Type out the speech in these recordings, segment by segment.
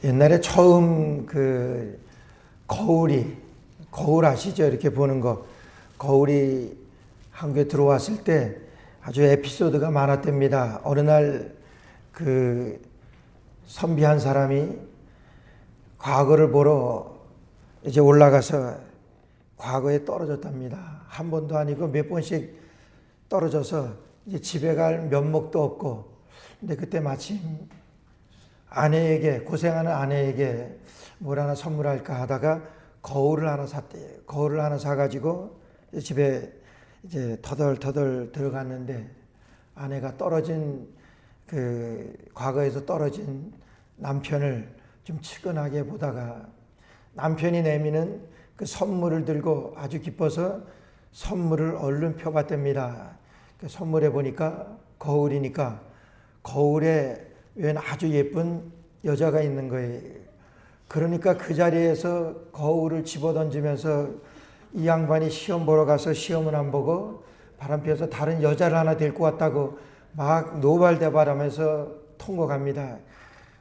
옛날에 처음 거울 아시죠? 이렇게 보는 거. 거울이 한국에 들어왔을 때 아주 에피소드가 많았답니다. 어느 날 선비 한 사람이 과거를 보러 이제 올라가서 과거에 떨어졌답니다. 한 번도 아니고 몇 번씩 떨어져서 이제 집에 갈 면목도 없고, 근데 그때 마침 고생하는 아내에게 뭘 하나 선물할까 하다가 거울을 하나 샀대요. 거울을 하나 사가지고 집에 이제 터덜터덜 들어갔는데, 아내가 과거에서 떨어진 남편을 좀 측은하게 보다가 남편이 내미는 그 선물을 들고 아주 기뻐서 선물을 얼른 펴봤답니다. 선물해 보니까 거울이니까 거울에 웬 아주 예쁜 여자가 있는 거예요. 그러니까 그 자리에서 거울을 집어던지면서 이 양반이 시험 보러 가서 시험은 안 보고 바람 피워서 다른 여자를 하나 데리고 왔다고 막 노발대발하면서 통곡합니다.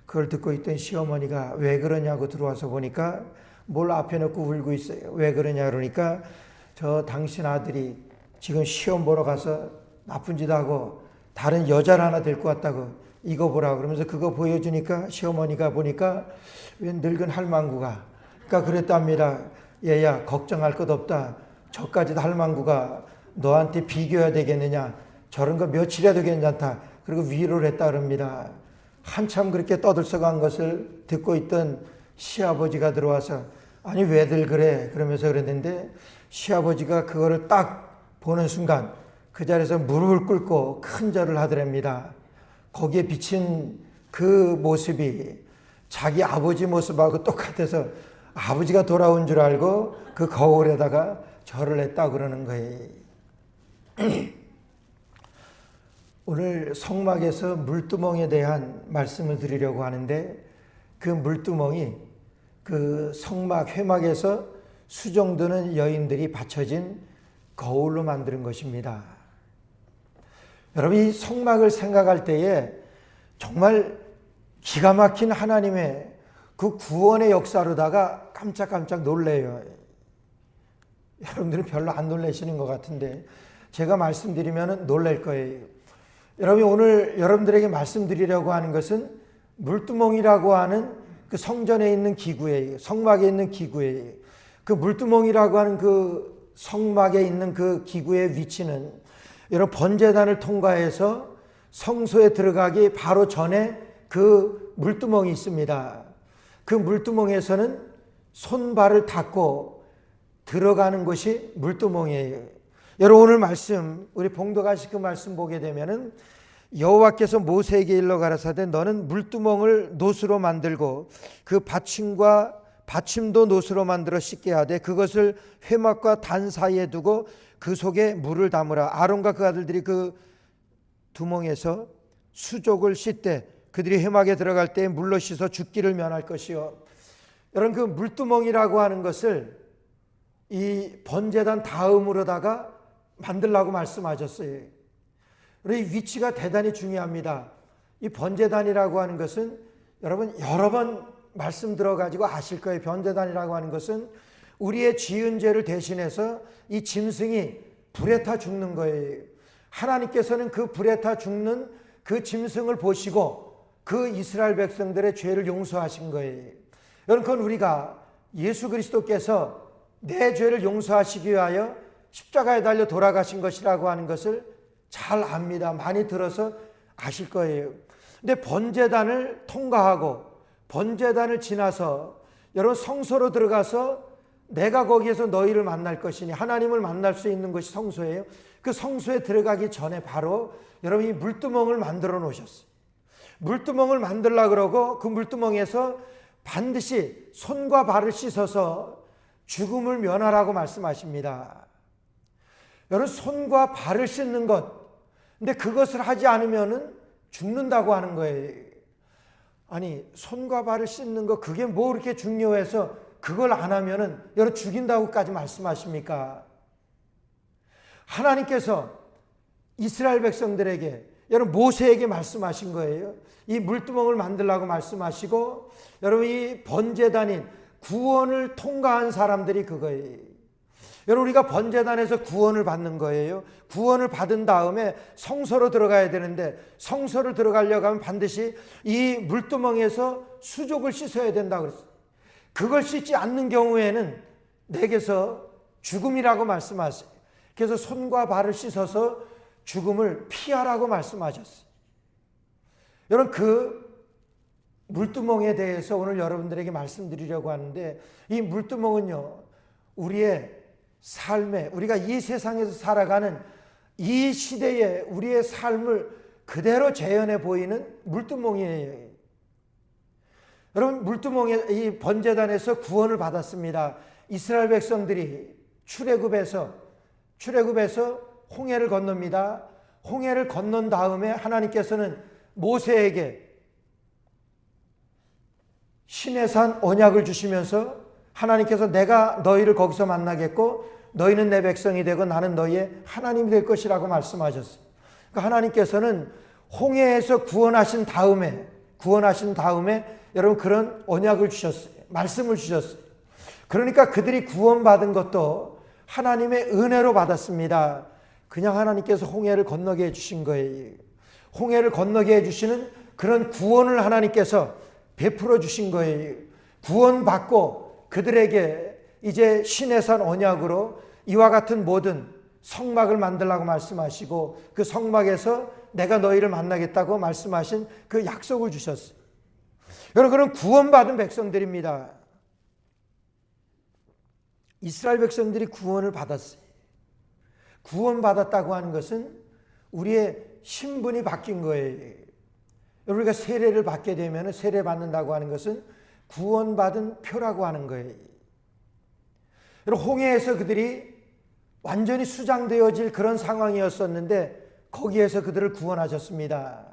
그걸 듣고 있던 시어머니가 왜 그러냐고 들어와서 보니까 뭘 앞에 놓고 울고 있어요. 왜 그러냐 그러니까 저 당신 아들이 지금 시험 보러 가서 나쁜 짓 하고 다른 여자를 하나 데리고 왔다고, 이거 보라 그러면서 그거 보여주니까 시어머니가 보니까 웬 늙은 할망구가, 그러니까 그랬답니다. 얘야, 걱정할 것 없다. 저까지도 할망구가 너한테 비교해야 되겠느냐. 저런 거 며칠이라도 괜찮다. 그리고 위로를 했다 그럽니다. 한참 그렇게 떠들썩한 것을 듣고 있던 시아버지가 들어와서 아니 왜들 그래? 그러면서 그랬는데, 시아버지가 그거를 딱 보는 순간 그 자리에서 무릎을 꿇고 큰 절을 하더랍니다. 거기에 비친 그 모습이 자기 아버지 모습하고 똑같아서 아버지가 돌아온 줄 알고 그 거울에다가 절을 했다고 그러는 거예요. 오늘 성막에서 물두멍에 대한 말씀을 드리려고 하는데, 그 물두멍이 그 성막 회막에서 수종드는 여인들이 받쳐진 거울로 만드는 것입니다. 여러분, 이 성막을 생각할 때에 정말 기가 막힌 하나님의 그 구원의 역사로다가 깜짝깜짝 놀래요. 여러분들은 별로 안 놀라시는 것 같은데 제가 말씀드리면 놀랄 거예요. 여러분, 오늘 여러분들에게 말씀드리려고 하는 것은 물두멍이라고 하는 그 성전에 있는 기구예요. 성막에 있는 기구예요. 그 물두멍이라고 하는 그 성막에 있는 그 기구의 위치는 여러분, 번제단을 통과해서 성소에 들어가기 바로 전에 그 물두멍이 있습니다. 그 물두멍에서는 손발을 닦고 들어가는 것이 물두멍이에요. 여러분, 오늘 말씀, 우리 봉독하실 그 말씀 보게 되면은 여호와께서 모세에게 일러 가라사대 너는 물두멍을 노수로 만들고 그 받침도 노수로 만들어 씻게 하되 그것을 회막과 단 사이에 두고 그 속에 물을 담으라. 아론과 그 아들들이 그 두멍에서 수족을 씻되 그들이 회막에 들어갈 때 물로 씻어 죽기를 면할 것이요. 여러분, 그 물두멍이라고 하는 것을 이 번제단 다음으로다가 만들라고 말씀하셨어요. 우리 위치가 대단히 중요합니다. 이 번제단이라고 하는 것은 여러분 여러 번 말씀 들어가지고 아실 거예요. 번제단이라고 하는 것은 우리의 지은 죄를 대신해서 이 짐승이 불에 타 죽는 거예요. 하나님께서는 그 불에 타 죽는 그 짐승을 보시고 그 이스라엘 백성들의 죄를 용서하신 거예요. 여러분, 그건 우리가 예수 그리스도께서 내 죄를 용서하시기 위하여 십자가에 달려 돌아가신 것이라고 하는 것을 잘 압니다. 많이 들어서 아실 거예요. 근데 번제단을 통과하고 번제단을 지나서 여러분 성소로 들어가서 내가 거기에서 너희를 만날 것이니 하나님을 만날 수 있는 것이 성소예요. 그 성소에 들어가기 전에 바로 여러분이 물두멍을 만들어 놓으셨어요. 물두멍을 만들려고 그러고 그 물두멍에서 반드시 손과 발을 씻어서 죽음을 면하라고 말씀하십니다. 여러분, 손과 발을 씻는 것, 근데 그것을 하지 않으면 죽는다고 하는 거예요. 아니, 손과 발을 씻는 것, 그게 뭐 그렇게 중요해서 그걸 안 하면은 여러분 죽인다고까지 말씀하십니까? 하나님께서 이스라엘 백성들에게 여러분 모세에게 말씀하신 거예요. 이 물두멍을 만들라고 말씀하시고 여러분 이 번제단인 구원을 통과한 사람들이 그거예요. 여러분 우리가 번제단에서 구원을 받는 거예요. 구원을 받은 다음에 성소로 들어가야 되는데 성소를 들어가려고 하면 반드시 이 물두멍에서 수족을 씻어야 된다고 그랬어요. 그걸 씻지 않는 경우에는 내게서 죽음이라고 말씀하세요. 그래서 손과 발을 씻어서 죽음을 피하라고 말씀하셨어요. 여러분 그 물두멍에 대해서 오늘 여러분들에게 말씀드리려고 하는데 이 물두멍은요 우리의 삶에 우리가 이 세상에서 살아가는 이 시대에 우리의 삶을 그대로 재현해 보이는 물두멍이에요. 여러분 물두멍에 이 번제단에서 구원을 받았습니다. 이스라엘 백성들이 출애굽에서 홍해를 건넙니다. 홍해를 건넌 다음에 하나님께서는 모세에게 시내산 언약을 주시면서 하나님께서 내가 너희를 거기서 만나겠고 너희는 내 백성이 되고 나는 너희의 하나님이 될 것이라고 말씀하셨어요. 그러니까 하나님께서는 홍해에서 구원하신 다음에 여러분 그런 언약을 주셨어요. 말씀을 주셨어요. 그러니까 그들이 구원받은 것도 하나님의 은혜로 받았습니다. 그냥 하나님께서 홍해를 건너게 해주신 거예요. 홍해를 건너게 해주시는 그런 구원을 하나님께서 베풀어 주신 거예요. 구원받고 그들에게 이제 시내산 언약으로 이와 같은 모든 성막을 만들라고 말씀하시고 그 성막에서 내가 너희를 만나겠다고 말씀하신 그 약속을 주셨어요. 여러분 그런 구원받은 백성들입니다. 이스라엘 백성들이 구원을 받았어요. 구원받았다고 하는 것은 우리의 신분이 바뀐 거예요. 우리가 세례를 받게 되면 세례 받는다고 하는 것은 구원받은 표라고 하는 거예요. 여러분 홍해에서 그들이 완전히 수장되어질 그런 상황이었었는데 거기에서 그들을 구원하셨습니다.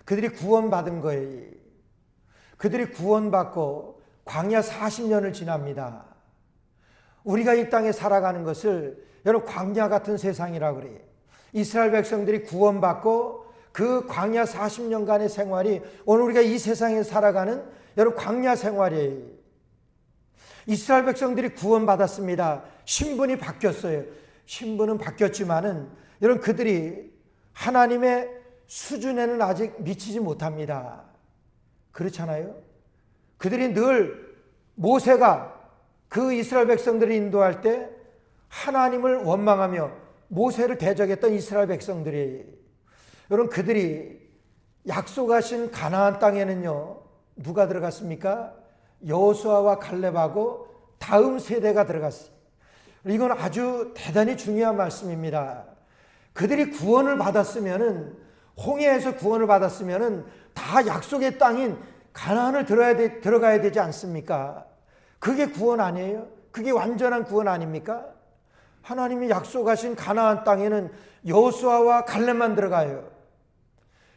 그들이 구원받은 거예요. 그들이 구원받고 광야 40년을 지납니다. 우리가 이 땅에 살아가는 것을 여러분 광야 같은 세상이라고 그래요. 이스라엘 백성들이 구원받고 그 광야 40년간의 생활이 오늘 우리가 이 세상에 살아가는 여러분 광야 생활이에요. 이스라엘 백성들이 구원받았습니다. 신분이 바뀌었어요. 신분은 바뀌었지만은 여러분 그들이 하나님의 수준에는 아직 미치지 못합니다. 그렇잖아요. 그들이 늘 모세가 그 이스라엘 백성들을 인도할 때 하나님을 원망하며 모세를 대적했던 이스라엘 백성들이에요. 여러분 그들이 약속하신 가나안 땅에는요 누가 들어갔습니까? 여호수아와 갈렙하고 다음 세대가 들어갔어요. 이건 아주 대단히 중요한 말씀입니다. 그들이 구원을 받았으면은 홍해에서 구원을 받았으면은 다 약속의 땅인 가나안을 들어가야 되지 않습니까? 그게 구원 아니에요? 그게 완전한 구원 아닙니까? 하나님이 약속하신 가나안 땅에는 여호수아와 갈렙만 들어가요.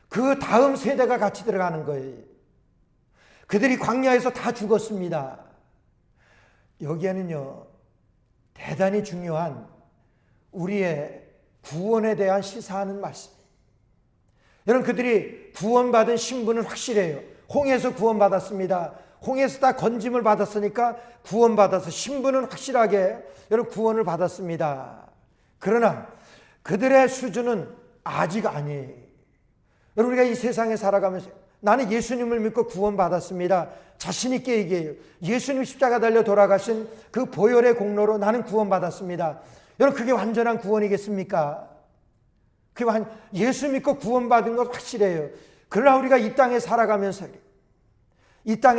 그 다음 세대가 같이 들어가는 거예요. 그들이 광야에서 다 죽었습니다. 여기에는요 대단히 중요한 우리의 구원에 대한 시사하는 말씀이에요. 여러분 그들이 구원받은 신분은 확실해요. 홍해에서 구원받았습니다. 홍해에서 다 건짐을 받았으니까 구원받아서 신분은 확실하게 여러분 구원을 받았습니다. 그러나 그들의 수준은 아직 아니에요. 여러분 우리가 이 세상에 살아가면서 나는 예수님을 믿고 구원받았습니다. 자신 있게 얘기해요. 예수님 십자가 달려 돌아가신 그 보혈의 공로로 나는 구원받았습니다. 여러분 그게 완전한 구원이겠습니까? 예수 믿고 구원받은 것 확실해요. 그러나 우리가 이 땅에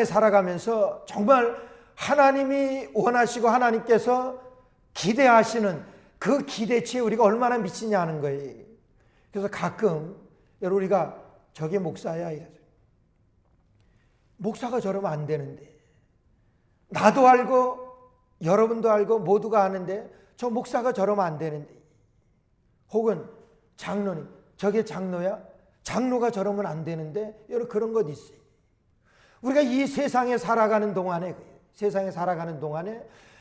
살아가면서 정말 하나님이 원하시고 하나님께서 기대하시는 그 기대치에 우리가 얼마나 미치냐 하는 거예요. 그래서 가끔 여러분 우리가 저게 목사야 이래서 목사가 저러면 안 되는데 나도 알고 여러분도 알고 모두가 아는데 저 목사가 저러면 안 되는데 혹은 장로님 저게 장로야? 장로가 저러면 안 되는데 여러분 그런 것 있어요. 우리가 이 세상에 살아가는 동안에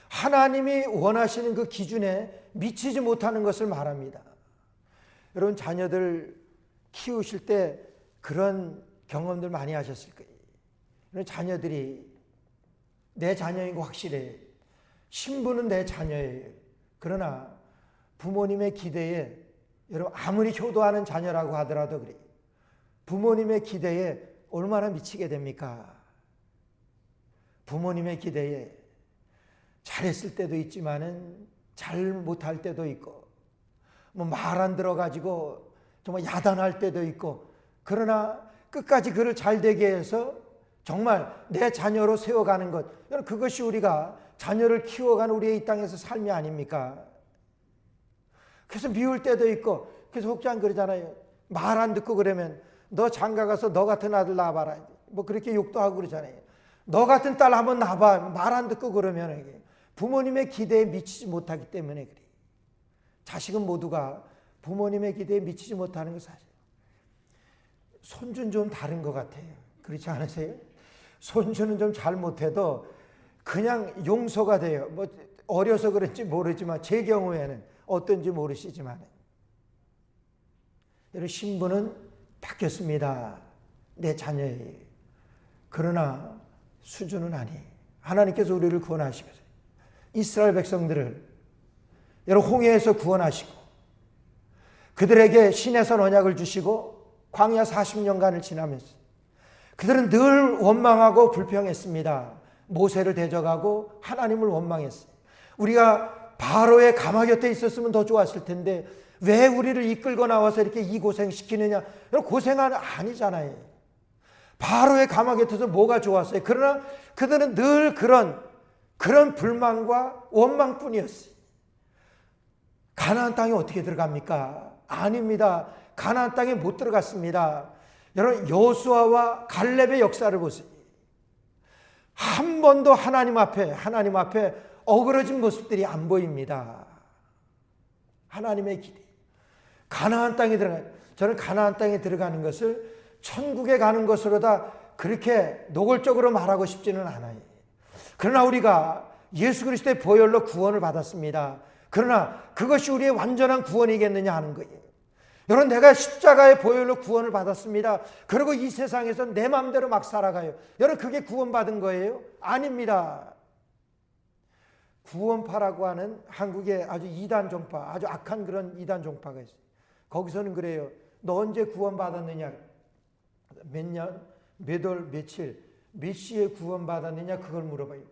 하나님이 원하시는 그 기준에 미치지 못하는 것을 말합니다. 여러분 자녀들 키우실 때 그런 경험들 많이 하셨을 거예요. 자녀들이 내 자녀인 거 확실해요. 신부는 내 자녀예요. 그러나 부모님의 기대에, 여러분 아무리 효도하는 자녀라고 하더라도 그래요. 부모님의 기대에 얼마나 미치게 됩니까? 부모님의 기대에 잘했을 때도 있지만은 잘 못할 때도 있고, 뭐 말 안 들어가지고 정말 야단할 때도 있고, 그러나 끝까지 그를 잘 되게 해서 정말 내 자녀로 세워가는 것, 그것이 우리가 자녀를 키워가는 우리의 이 땅에서 삶이 아닙니까? 그래서 미울 때도 있고, 그래서 혹장 그러잖아요. 말 안 듣고 그러면 너 장가 가서 너 같은 아들 낳아봐라. 뭐 그렇게 욕도 하고 그러잖아요. 너 같은 딸 한번 낳아봐. 말 안 듣고 그러면 부모님의 기대에 미치지 못하기 때문에 그래. 자식은 모두가 부모님의 기대에 미치지 못하는 게 사실. 손주는 좀 다른 것 같아요. 그렇지 않으세요? 손주는 좀 잘못해도 그냥 용서가 돼요. 뭐 어려서 그런지 모르지만 제 경우에는 어떤지 모르시지만, 여러분 신부는 바뀌었습니다. 내 자녀예요. 그러나 수준은 아니에요. 하나님께서 우리를 구원하시겠어요. 이스라엘 백성들을 여러분 홍해에서 구원하시고 그들에게 신에서 언약을 주시고 광야 40년간을 지나면서 그들은 늘 원망하고 불평했습니다. 모세를 대적하고 하나님을 원망했어요. 우리가 바로의 가마 곁에 있었으면 더 좋았을 텐데 왜 우리를 이끌고 나와서 이렇게 이 고생시키느냐. 고생은 아니잖아요. 바로의 가마 곁에서 뭐가 좋았어요. 그러나 그들은 늘 그런 불만과 원망뿐이었어요. 가나안 땅에 어떻게 들어갑니까? 아닙니다. 가나안 땅에 못 들어갔습니다. 여러분 여호수아와 갈렙의 역사를 보세요. 한 번도 하나님 앞에 어그러진 모습들이 안 보입니다. 하나님의 기대. 가나안 땅에 저는 가나안 땅에 들어가는 것을 천국에 가는 것으로다 그렇게 노골적으로 말하고 싶지는 않아요. 그러나 우리가 예수 그리스도의 보혈로 구원을 받았습니다. 그러나 그것이 우리의 완전한 구원이겠느냐 하는 거예요. 여러분 내가 십자가의 보혈로 구원을 받았습니다. 그리고 이 세상에서 내 마음대로 막 살아가요. 여러분 그게 구원받은 거예요? 아닙니다. 구원파라고 하는 한국의 아주 이단 종파, 아주 악한 그런 이단 종파가 있어요. 거기서는 그래요. 너 언제 구원받았느냐? 몇 년, 몇 월, 며칠, 몇 시에 구원받았느냐? 그걸 물어봐요.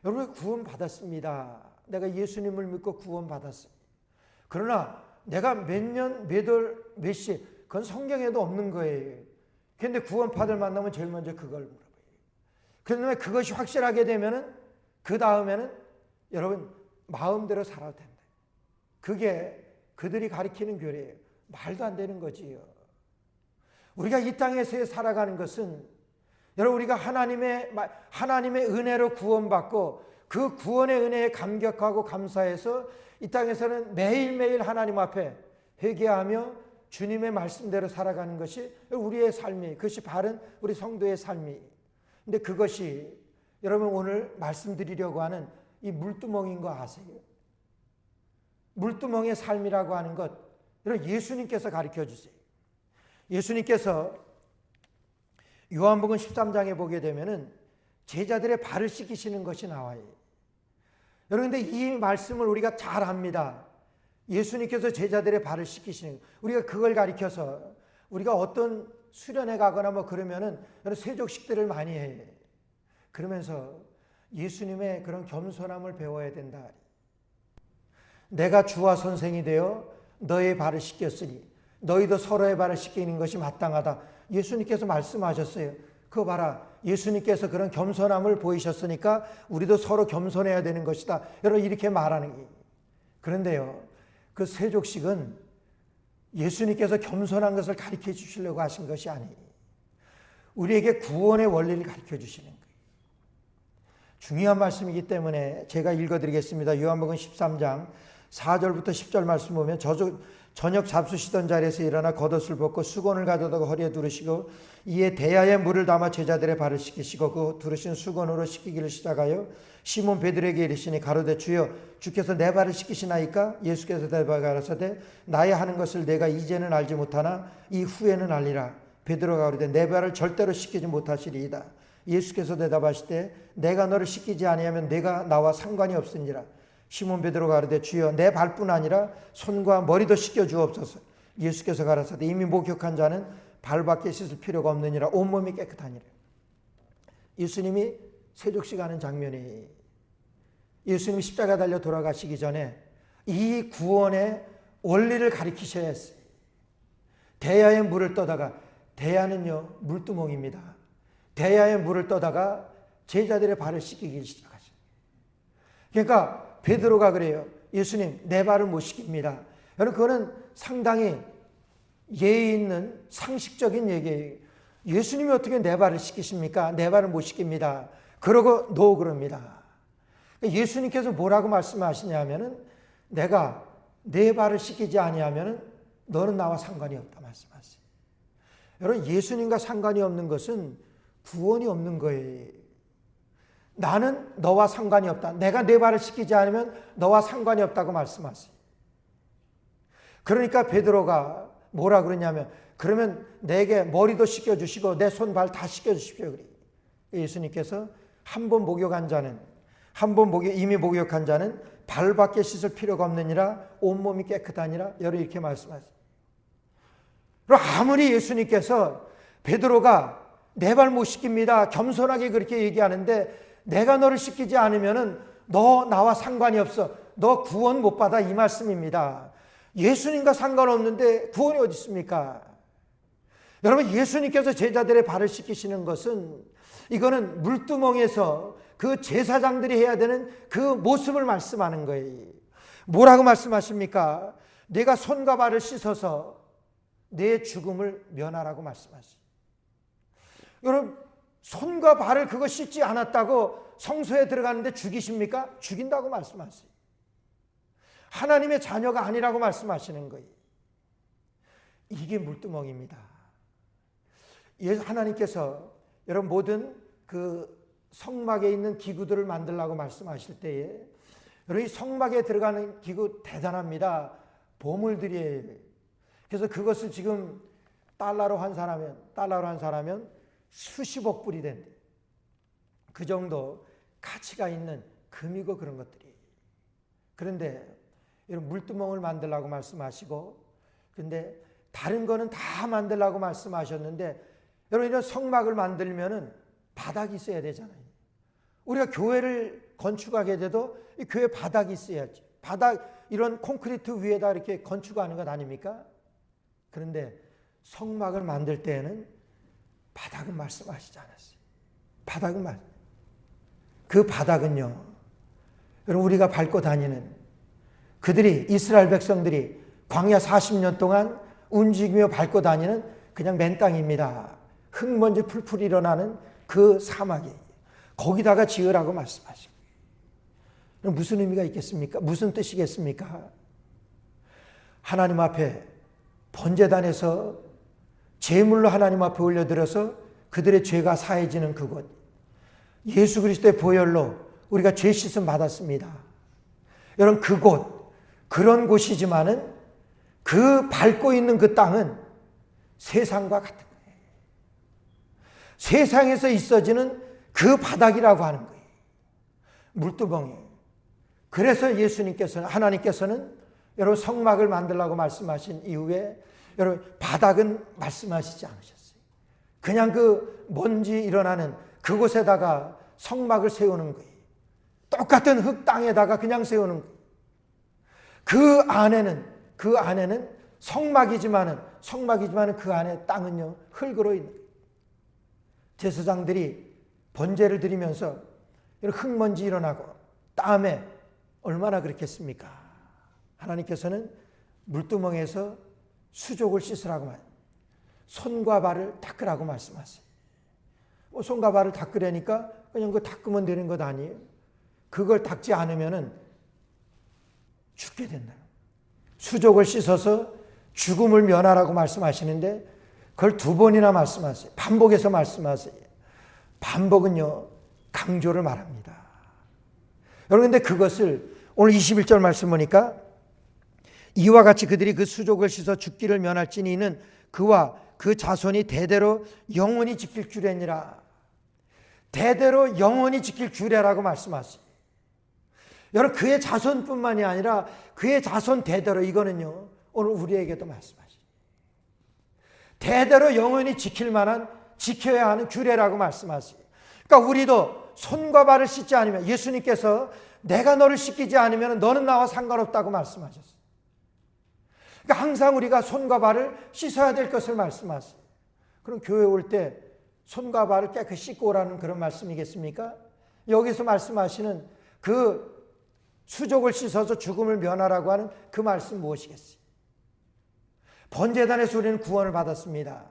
여러분 구원받았습니다. 내가 예수님을 믿고 구원받았어요. 그러나 내가 몇 년, 몇 월, 몇 시, 그건 성경에도 없는 거예요. 그런데 구원파들 만나면 제일 먼저 그걸 물어봐요. 그런데 그것이 확실하게 되면은 그 다음에는 여러분 마음대로 살아도 된다. 그게 그들이 가리키는 교리예요. 말도 안 되는 거지요. 우리가 이 땅에서 살아가는 것은 여러분 우리가 하나님의 은혜로 구원받고 그 구원의 은혜에 감격하고 감사해서 이 땅에서는 매일매일 하나님 앞에 회개하며 주님의 말씀대로 살아가는 것이 우리의 삶이, 그것이 바른 우리 성도의 삶이. 근데 그것이 여러분 오늘 말씀드리려고 하는 이 물두멍인 거 아세요? 물두멍의 삶이라고 하는 것, 여러분 예수님께서 가르쳐 주세요. 예수님께서 요한복음 13장에 보게 되면은 제자들의 발을 씻기시는 것이 나와요. 여러분 근데 이 말씀을 우리가 잘 압니다. 예수님께서 제자들의 발을 씻기시는, 우리가 그걸 가리켜서 우리가 어떤 수련회 가거나 뭐 그러면은 여러분 세족식들을 많이 해요. 그러면서 예수님의 그런 겸손함을 배워야 된다. 내가 주와 선생이 되어 너의 발을 씻겼으니 너희도 서로의 발을 씻기는 것이 마땅하다. 예수님께서 말씀하셨어요. 그거 봐라. 예수님께서 그런 겸손함을 보이셨으니까 우리도 서로 겸손해야 되는 것이다. 여러분 이렇게 말하는 게. 그런데요. 그 세족식은 예수님께서 겸손한 것을 가르쳐 주시려고 하신 것이 아니에요. 우리에게 구원의 원리를 가르쳐 주시는 거예요. 중요한 말씀이기 때문에 제가 읽어드리겠습니다. 요한복음 13장 4절부터 10절 말씀 보면 저녁 잡수시던 자리에서 일어나 겉옷을 벗고 수건을 가져다가 허리에 두르시고 이에 대야에 물을 담아 제자들의 발을 씻기시고 그 두르신 수건으로 씻기기를 시작하여 시몬 베드로에게 이르시니 가로되 주여 주께서 내 발을 씻기시나이까? 예수께서 대답하여 가라사대 나의 하는 것을 내가 이제는 알지 못하나 이 후에는 알리라. 베드로가 가로되 내 발을 절대로 씻기지 못하시리이다. 예수께서 대답하시되 내가 너를 씻기지 아니하면 내가 나와 상관이 없으니라. 시몬 베드로가 가로되 주여 내 발뿐 아니라 손과 머리도 씻겨 주옵소서. 예수께서 가라사대 이미 목욕한 자는 발밖에 씻을 필요가 없느니라. 온몸이 깨끗하니라. 예수님이 세족식 하는 장면이 예수님이 십자가 달려 돌아가시기 전에 이 구원의 원리를 가르치셔야 했어요. 대야에 물을 떠다가 대야는요 물두멍입니다. 대야에 물을 떠다가 제자들의 발을 씻기기 시작하죠. 그러니까 베드로가 그래요. 예수님 내 발을 못 씻깁니다. 여러분 그거는 상당히 예의 있는 상식적인 얘기예요. 예수님이 어떻게 내 발을 씻기십니까? 내 발을 못 씻깁니다. 그러고 노 그럽니다. 예수님께서 뭐라고 말씀하시냐면은 내가 내 발을 씻기지 아니하면은 너는 나와 상관이 없다 말씀하세요. 여러분 예수님과 상관이 없는 것은 구원이 없는 거예요. 나는 너와 상관이 없다. 내가 내 발을 씻기지 않으면 너와 상관이 없다고 말씀하세요. 그러니까 베드로가 뭐라 그러냐면 그러면 내게 머리도 씻겨주시고 내 손 발 다 씻겨주십시오. 예수님께서 한 번 목욕한 자는 이미 목욕한 자는 발밖에 씻을 필요가 없느니라 온몸이 깨끗하니라. 여러분 이렇게 말씀하세요. 그럼 아무리 예수님께서 베드로가 내 발 못 씻깁니다. 겸손하게 그렇게 얘기하는데 내가 너를 씻기지 않으면은 너 나와 상관이 없어. 너 구원 못 받아 이 말씀입니다. 예수님과 상관없는데 구원이 어디 있습니까? 여러분 예수님께서 제자들의 발을 씻기시는 것은 이거는 물두멍에서 그 제사장들이 해야 되는 그 모습을 말씀하는 거예요. 뭐라고 말씀하십니까? 내가 손과 발을 씻어서 내 죽음을 면하라고 말씀하시죠. 여러분 손과 발을 그거 씻지 않았다고 성소에 들어가는데 죽이십니까? 죽인다고 말씀하세요. 하나님의 자녀가 아니라고 말씀하시는 거예요. 이게 물두멍입니다. 하나님께서 여러분 모든 그 성막에 있는 기구들을 만들라고 말씀하실 때에 여러분 이 성막에 들어가는 기구 대단합니다. 보물들이에요. 그래서 그것을 지금 달러로 환산하면 수십억 불이 된대. 그 정도 가치가 있는 금이고 그런 것들이. 그런데 이런 물두멍을 만들라고 말씀하시고, 근데 다른 거는 다 만들라고 말씀하셨는데, 여러분 이런 성막을 만들면은 바닥이 있어야 되잖아요. 우리가 교회를 건축하게 돼도 이 교회 바닥이 있어야지. 바닥 이런 콘크리트 위에다 이렇게 건축하는 것 아닙니까? 그런데 성막을 만들 때에는 바닥은 말씀하시지 않았어요. 그 바닥은요, 여러분 우리가 밟고 다니는 그들이 이스라엘 백성들이 광야 40년 동안 움직이며 밟고 다니는 그냥 맨 땅입니다. 흙먼지 풀풀 일어나는 그 사막이 거기다가 지으라고 말씀하시고 무슨 의미가 있겠습니까? 무슨 뜻이겠습니까? 하나님 앞에 번제단에서 제물로 하나님 앞에 올려드려서 그들의 죄가 사해지는 그곳, 예수 그리스도의 보혈로 우리가 죄 씻음 받았습니다. 여러분 그곳, 그런 곳이지만은 그 밟고 있는 그 땅은 세상과 같은 거예요. 세상에서 있어지는 그 바닥이라고 하는 거예요. 물두멍이. 그래서 하나님께서는 여러분 성막을 만들라고 말씀하신 이후에 여러분 바닥은 말씀하시지 않으셨어요. 그냥 그 먼지 일어나는 그곳에다가 성막을 세우는 거예요. 똑같은 흙 땅에다가 그냥 세우는 거예요. 그 안에는 성막이지만은 그 안에 땅은요 흙으로 있는 거예요. 제사장들이 번제를 드리면서 흙먼지 일어나고 땀에 얼마나 그렇겠습니까? 하나님께서는 물두멍에서 수족을 씻으라고 말해요. 손과 발을 닦으라고 말씀하세요. 손과 발을 닦으려니까 그냥 그거 닦으면 되는 것 아니에요. 그걸 닦지 않으면은 죽게 된다. 수족을 씻어서 죽음을 면하라고 말씀하시는데 그걸 2번이나 말씀하세요. 반복해서 말씀하세요. 반복은요, 강조를 말합니다. 여러분, 근데 그것을 오늘 21절 말씀 보니까 이와 같이 그들이 그 수족을 씻어 죽기를 면할지니 이는 그와 그 자손이 대대로 영원히 지킬 규례니라. 대대로 영원히 지킬 규례라고 말씀하세요. 여러분, 그의 자손뿐만이 아니라 그의 자손 대대로, 이거는요 오늘 우리에게도 말씀하시죠. 대대로 영원히 지킬 만한, 지켜야 하는 규례라고 말씀하세요. 그러니까 우리도 손과 발을 씻지 않으면, 예수님께서 내가 너를 씻기지 않으면 너는 나와 상관없다고 말씀하셨어요. 그러니까 항상 우리가 손과 발을 씻어야 될 것을 말씀하세요. 그럼 교회 올 때 손과 발을 깨끗이 씻고 오라는 그런 말씀이겠습니까? 여기서 말씀하시는 그 수족을 씻어서 죽음을 면하라고 하는 그 말씀 무엇이겠어요? 번제단에서 우리는 구원을 받았습니다.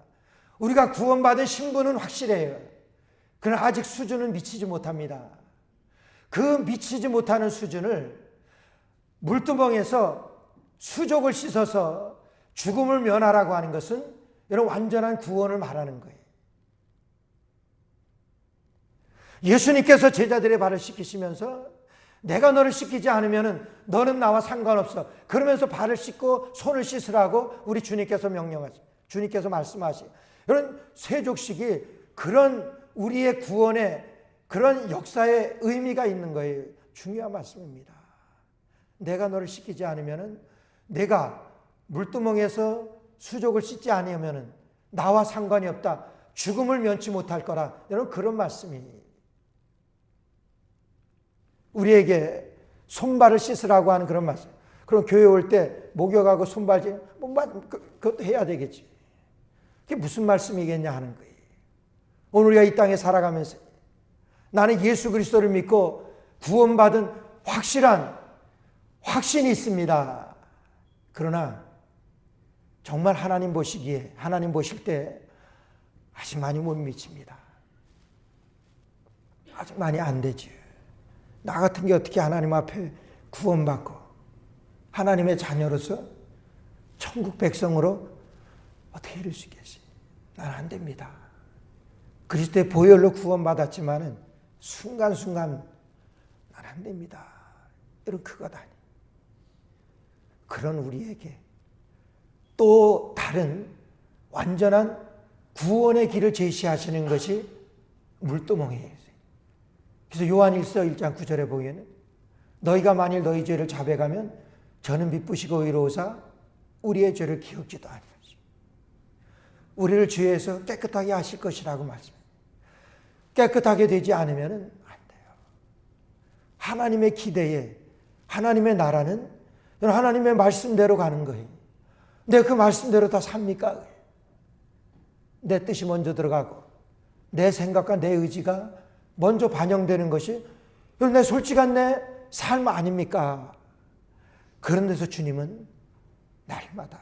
우리가 구원받은 신분은 확실해요. 그러나 아직 수준은 미치지 못합니다. 그 미치지 못하는 수준을 물두멍에서 수족을 씻어서 죽음을 면하라고 하는 것은 여러분 완전한 구원을 말하는 거예요. 예수님께서 제자들의 발을 씻기시면서 내가 너를 씻기지 않으면 너는 나와 상관없어. 그러면서 발을 씻고 손을 씻으라고 우리 주님께서 명령하시고 주님께서 말씀하시고, 여러분 세족식이 그런 우리의 구원의 그런 역사의 의미가 있는 거예요. 중요한 말씀입니다. 내가 너를 씻기지 않으면, 내가 물두멍에서 수족을 씻지 않으면 나와 상관이 없다. 죽음을 면치 못할 거라. 여러분 그런 말씀이에요. 우리에게 손발을 씻으라고 하는 그런 말씀. 그럼 교회 올 때 목욕하고 손발 그것도 해야 되겠지. 그게 무슨 말씀이겠냐 하는 거예요. 오늘 우리가 이 땅에 살아가면서 나는 예수 그리스도를 믿고 구원받은 확실한 확신이 있습니다. 그러나 정말 하나님 보시기에, 하나님 보실 때 아직 많이 못 미칩니다. 아직 많이 안 되죠. 나 같은 게 어떻게 하나님 앞에 구원받고 하나님의 자녀로서 천국 백성으로 어떻게 이룰 수 있겠어요? 난 안 됩니다. 그리스도의 보혈로 구원받았지만은 순간순간 난 안 됩니다. 여러분 그것 아니. 그런 우리에게 또 다른 완전한 구원의 길을 제시하시는 것이 물두멍이에요. 그래서 요한일서 1장 9절에 보기에는 너희가 만일 너희 죄를 자백하면 저는 미쁘시고 의로우사 우리의 죄를 기억지도 아니하시고 우리를 죄에서 깨끗하게 하실 것이라고 말씀합니다. 깨끗하게 되지 않으면 안 돼요. 하나님의 기대에, 하나님의 나라는 하나님의 말씀대로 가는 거예요. 내가 그 말씀대로 다 삽니까? 내 뜻이 먼저 들어가고 내 생각과 내 의지가 먼저 반영되는 것이 내 솔직한 내 삶 아닙니까? 그런 데서 주님은 날마다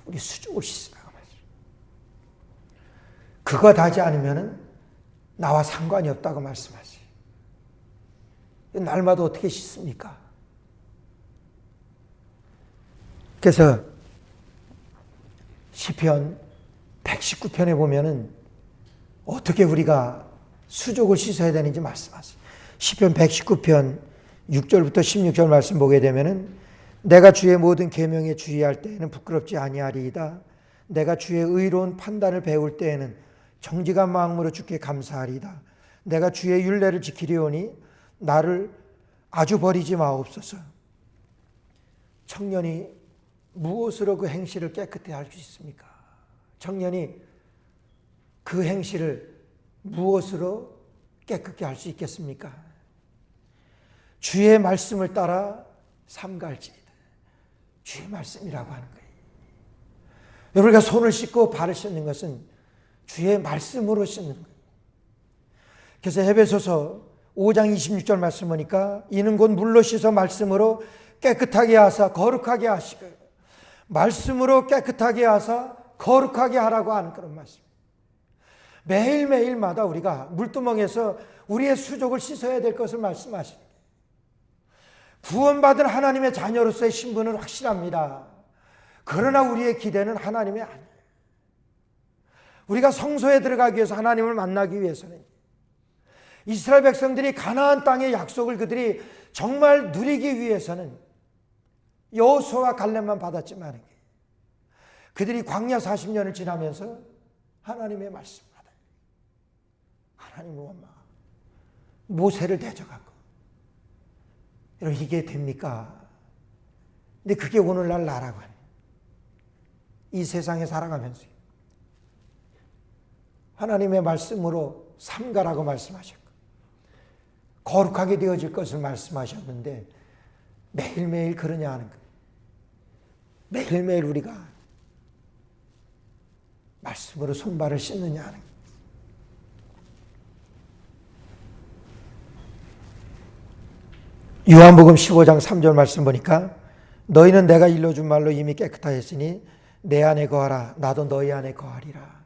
우리 수족을 씻으라고 말씀합니다. 그거 하지 않으면 나와 상관이 없다고 말씀하세요. 날마다 어떻게 씻습니까? 그래서 시편 119편에 보면은 어떻게 우리가 수족을 씻어야 되는지 말씀하세요. 시편 119편 6절부터 16절 말씀 보게 되면은 내가 주의 모든 계명에 주의할 때에는 부끄럽지 아니하리이다. 내가 주의 의로운 판단을 배울 때에는 정직한 마음으로 주께 감사하리이다. 내가 주의 율례를 지키려오니 나를 아주 버리지 마옵소서. 청년이 무엇으로 그 행실을 깨끗히 할 수 있습니까? 청년이 그 행실을 무엇으로 깨끗게 할 수 있겠습니까? 주의 말씀을 따라 삼갈지이다. 주의 말씀이라고 하는 거예요. 우리가 손을 씻고 발을 씻는 것은 주의 말씀으로 씻는 거예요. 그래서 에베소서 5장 26절 말씀 보니까 이는 곧 물로 씻어 말씀으로 깨끗하게 하사 거룩하게 하시고, 말씀으로 깨끗하게 하사 거룩하게 하라고 하는 그런 말씀. 매일매일마다 우리가 물두멍에서 우리의 수족을 씻어야 될 것을 말씀하시는 거예요. 구원받은 하나님의 자녀로서의 신분은 확실합니다. 그러나 우리의 기대는 하나님이 아니에요. 우리가 성소에 들어가기 위해서, 하나님을 만나기 위해서는, 이스라엘 백성들이 가나안 땅의 약속을 그들이 정말 누리기 위해서는 여호수아와 갈렙만 받았지만, 그들이 광야 40년을 지나면서 하나님의 말씀을 받아요. 하나님은 모세를 대적하고, 여러분, 이게 됩니까? 근데 그게 오늘날 나라고 하네요. 이 세상에 살아가면서 하나님의 말씀으로 삼가라고 말씀하셨고, 거룩하게 되어질 것을 말씀하셨는데 매일매일 그러냐 하는 거예요. 매일매일 우리가 말씀으로 손발을 씻느냐 하는 거예요. 요한복음 15장 3절 말씀 보니까, 너희는 내가 일러준 말로 이미 깨끗하였으니 내 안에 거하라, 나도 너희 안에 거하리라.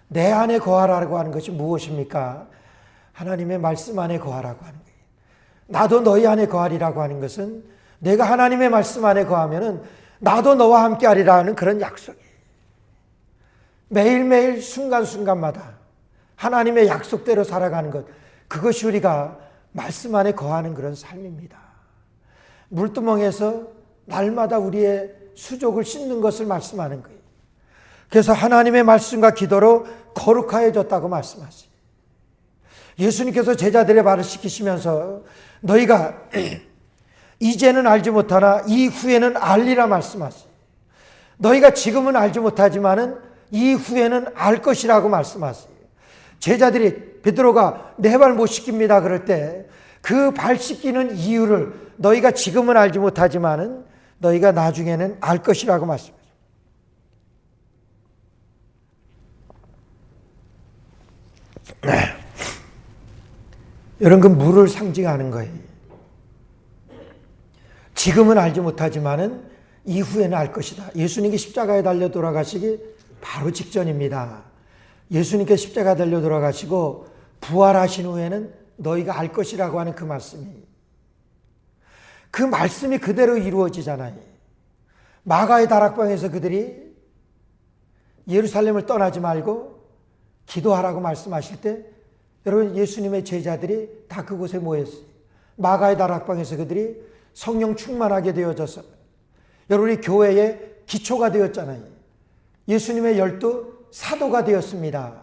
내 안에 거하라고 하는 것이 무엇입니까? 하나님의 말씀 안에 거하라고 하는 거예요. 나도 너희 안에 거하리라고 하는 것은, 내가 하나님의 말씀 안에 거하면은 나도 너와 함께 하리라 하는 그런 약속이에요. 매일매일 순간순간마다 하나님의 약속대로 살아가는 것, 그것이 우리가 말씀 안에 거하는 그런 삶입니다. 물두멍에서 날마다 우리의 수족을 씻는 것을 말씀하는 거예요. 그래서 하나님의 말씀과 기도로 거룩하여졌다고 말씀하세요. 예수님께서 제자들의 발을 씻기시면서 너희가 이제는 알지 못하나 이후에는 알리라 말씀하세요. 너희가 지금은 알지 못하지만은 이후에는 알 것이라고 말씀하세요. 제자들이, 베드로가 내 발 못 씻깁니다 그럴 때 그 발 씻기는 이유를 너희가 지금은 알지 못하지만은 너희가 나중에는 알 것이라고 말씀하세요. 여러분, 그 물을 상징하는 거예요. 지금은 알지 못하지만은 이후에는 알 것이다. 예수님께 십자가에 달려 돌아가시기 바로 직전입니다. 예수님께 십자가에 달려 돌아가시고 부활하신 후에는 너희가 알 것이라고 하는 그 말씀이, 그 말씀이 그대로 이루어지잖아요. 마가의 다락방에서 그들이 예루살렘을 떠나지 말고 기도하라고 말씀하실 때, 여러분, 예수님의 제자들이 다 그곳에 모였어요. 마가의 다락방에서 그들이 성령 충만하게 되어져서 여러분이 교회의 기초가 되었잖아요. 예수님의 12 사도가 되었습니다.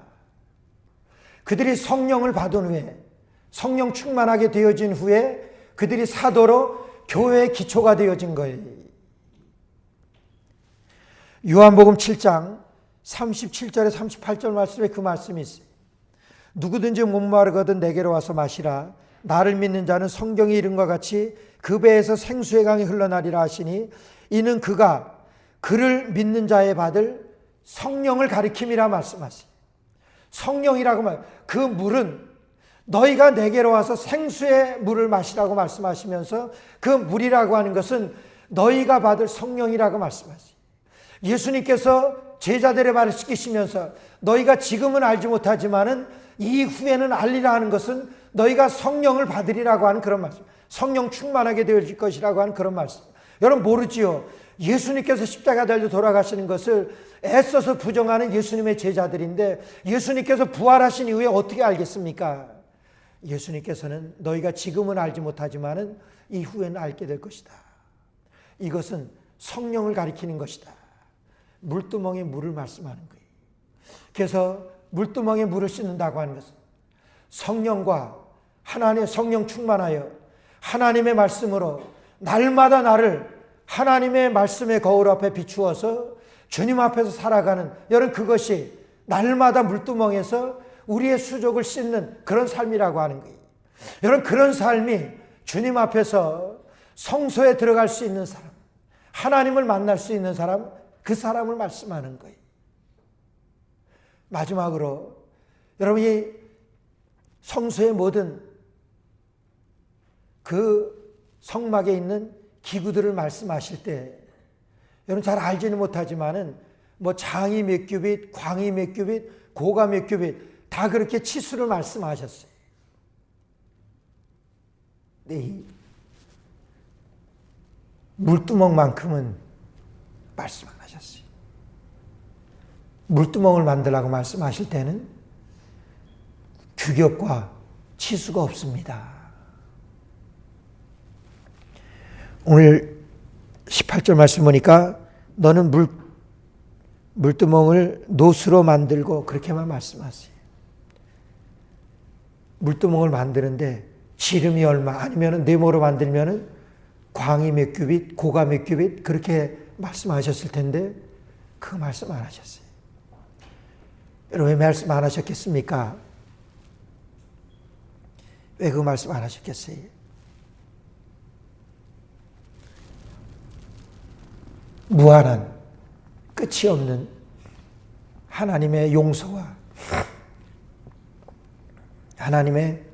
그들이 성령을 받은 후에, 성령 충만하게 되어진 후에 그들이 사도로 교회의 기초가 되어진 거예요. 요한복음 7장 37절에 38절 말씀에 그 말씀이 있어요. 누구든지 목마르거든 내게로 와서 마시라. 나를 믿는 자는 성경이 이른과 같이 그 배에서 생수의 강이 흘러나리라 하시니, 이는 그가 그를 믿는 자에 받을 성령을 가리킴이라 말씀하세요. 성령이라고 말, 그 물은 너희가 내게로 와서 생수의 물을 마시라고 말씀하시면서 그 물이라고 하는 것은 너희가 받을 성령이라고 말씀하세요. 예수님께서 제자들의 발을 씻기시면서 너희가 지금은 알지 못하지만은 이후에는 알리라 하는 것은 너희가 성령을 받으리라고 하는 그런 말씀, 성령 충만하게 되어질 것이라고 하는 그런 말씀. 여러분 모르지요? 예수님께서 십자가 달려 돌아가시는 것을 애써서 부정하는 예수님의 제자들인데, 예수님께서 부활하신 이후에 어떻게 알겠습니까? 예수님께서는 너희가 지금은 알지 못하지만은 이후에는 알게 될 것이다. 이것은 성령을 가리키는 것이다. 물두멍에 물을 말씀하는 거예요. 그래서 물두멍에 물을 씻는다고 하는 것은 성령과 하나님의 성령 충만하여 하나님의 말씀으로 날마다 나를 하나님의 말씀의 거울 앞에 비추어서 주님 앞에서 살아가는, 여러분, 그것이 날마다 물두멍에서 우리의 수족을 씻는 그런 삶이라고 하는 거예요. 여러분, 그런 삶이 주님 앞에서 성소에 들어갈 수 있는 사람, 하나님을 만날 수 있는 사람, 그 사람을 말씀하는 거예요. 마지막으로 여러분이 성소의 모든 그 성막에 있는 기구들을 말씀하실 때, 여러분 잘 알지는 못하지만은 뭐 장이 몇 규빗, 광이 몇 규빗, 고가 몇 규빗 다 그렇게 치수를 말씀하셨어요. 네, 물두멍만큼은 말씀 안 하셨어요. 물두멍을 만들라고 말씀하실 때는 규격과 치수가 없습니다. 오늘 18절 말씀 보니까 너는 물두멍을 노수로 만들고 그렇게만 말씀하세요. 물두멍을 만드는데 지름이 얼마 아니면 네모로 만들면 광이 몇 규빗, 고가 몇 규빗 그렇게 말씀하셨을 텐데 그 말씀 안 하셨어요. 여러분 왜 말씀 안 하셨겠습니까? 왜 그 말씀 안 하셨겠어요? 무한한 끝이 없는 하나님의 용서와 하나님의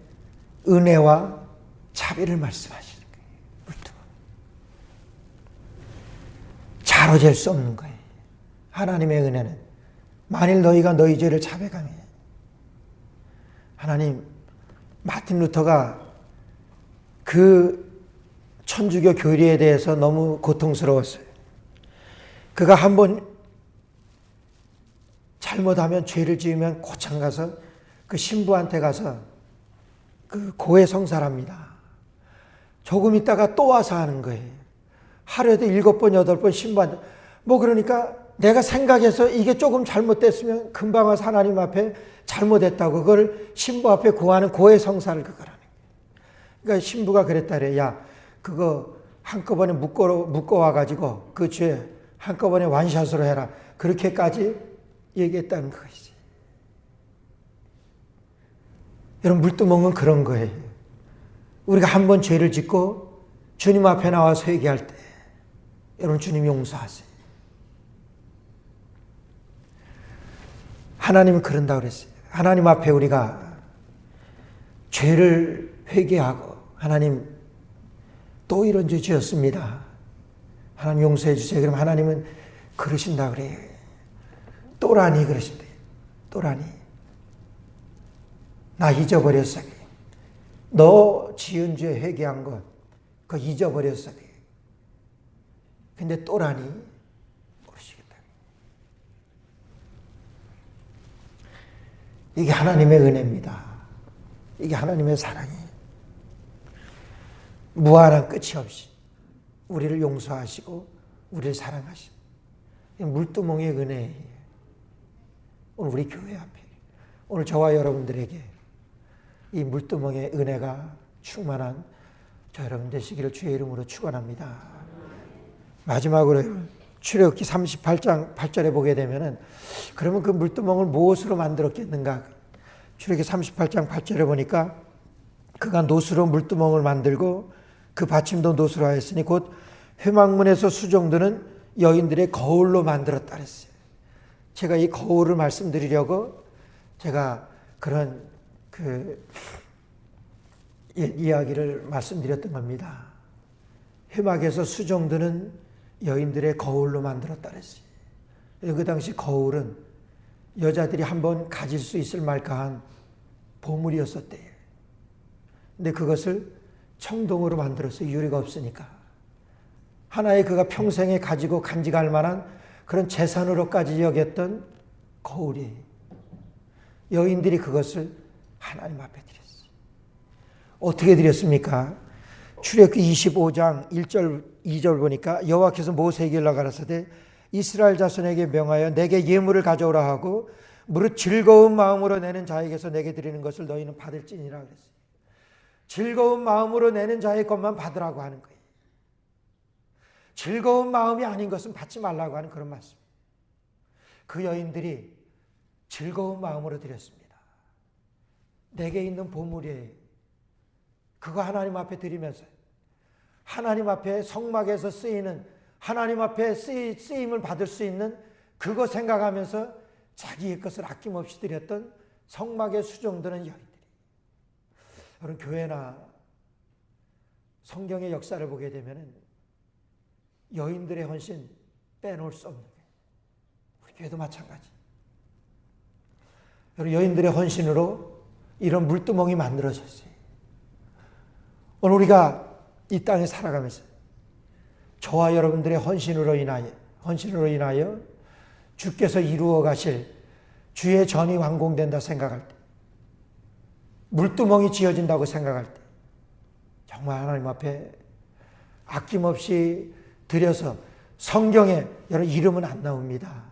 은혜와 자비를 말씀하시는 거예요. 물두멍. 자로 잴 수 없는 거예요. 하나님의 은혜는 만일 너희가 너희 죄를 자백하면 하나님 마틴 루터가 그 천주교 교리에 대해서 너무 고통스러웠어요. 그가 한번 잘못하면 죄를 지으면 고창 가서 그 신부한테 가서 그 고해 성사랍니다. 조금 있다가 또 와서 하는 거예요. 하루에도 7번, 8번 신부한테. 그러니까 내가 생각해서 이게 조금 잘못됐으면 금방 와서 하나님 앞에 잘못했다고 그걸 신부 앞에 구하는 고해 성사를 그거라는 거예요. 그러니까 신부가 그랬다 그래. 야, 그거 한꺼번에 묶어와가지고 그 죄 한꺼번에 완샷으로 해라. 그렇게까지 얘기했다는 것이지. 여러분 물두멍은 그런 거예요. 우리가 한번 죄를 짓고 주님 앞에 나와서 회개할 때 여러분 주님 용서하세요. 하나님은 그런다고 그랬어요. 하나님 앞에 우리가 죄를 회개하고 하나님 또 이런 죄 지었습니다. 하나님 용서해 주세요. 그럼 하나님은 그러신다 그래요. 또라니 그러신대요. 또라니. 나 잊어버렸어. 너 지은 죄 회개한 것 그거 잊어버렸어. 근데 또라니 모르시겠다. 이게 하나님의 은혜입니다. 이게 하나님의 사랑이에요. 무한한 끝이 없이 우리를 용서하시고 우리를 사랑하시고 물두멍의 은혜예요. 오늘 우리 교회 앞에 오늘 저와 여러분들에게 이 물두멍의 은혜가 충만한 저 여러분 되시기를 주의 이름으로 축원합니다. 마지막으로 출애굽기 38장 8절에 보게 되면은 그러면 그 물두멍을 무엇으로 만들었겠는가? 출애굽기 38장 8절에 보니까 그가 노수로 물두멍을 만들고 그 받침도 노수로 하였으니 곧 회막문에서 수종드는 여인들의 거울로 만들었다 그랬어요. 제가 이 거울을 말씀드리려고 제가 그런 이야기를 말씀드렸던 겁니다. 회막에서 수종드는 여인들의 거울로 만들었다 그랬어요. 그 당시 거울은 여자들이 한번 가질 수 있을 만한 보물이었었대요. 근데 그것을 청동으로 만들었어요. 유리가 없으니까. 하나의 그가 평생에 가지고 간직할 만한 그런 재산으로까지 여겼던 거울이에요. 여인들이 그것을 하나님 앞에 드렸어요. 어떻게 드렸습니까? 출애굽기 25장 1절 2절 보니까 여호와께서 모세에게 일러가라사대 이스라엘 자손에게 명하여 내게 예물을 가져오라 하고 무릇 즐거운 마음으로 내는 자에게서 내게 드리는 것을 너희는 받을지니라 그랬어요. 즐거운 마음으로 내는 자의 것만 받으라고 하는 거예요. 즐거운 마음이 아닌 것은 받지 말라고 하는 그런 말씀. 그 여인들이 즐거운 마음으로 드렸습니다. 내게 있는 보물이에요. 그거 하나님 앞에 드리면서 하나님 앞에 성막에서 쓰이는 하나님 앞에 쓰임을 받을 수 있는 그거 생각하면서 자기의 것을 아낌없이 드렸던 성막에 수종드는 여인들이. 여러분 교회나 성경의 역사를 보게 되면 여인들의 헌신 빼놓을 수 없는 거예요. 우리 교회도 마찬가지. 여러분 여인들의 헌신으로 이런 물두멍이 만들어졌어요. 오늘 우리가 이 땅에 살아가면서 저와 여러분들의 헌신으로 인하여 주께서 이루어 가실 주의 전이 완공된다 생각할 때, 물두멍이 지어진다고 생각할 때 정말 하나님 앞에 아낌없이 드려서, 성경에 여러분 이름은 안 나옵니다.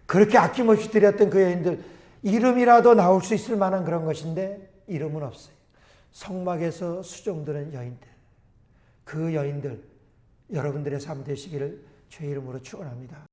그렇게 아낌없이 드렸던 그 여인들 이름이라도 나올 수 있을 만한 그런 것인데 이름은 없어요. 성막에서 수종드는 여인들, 그 여인들 여러분들의 삶 되시기를 주의 이름으로 축원합니다.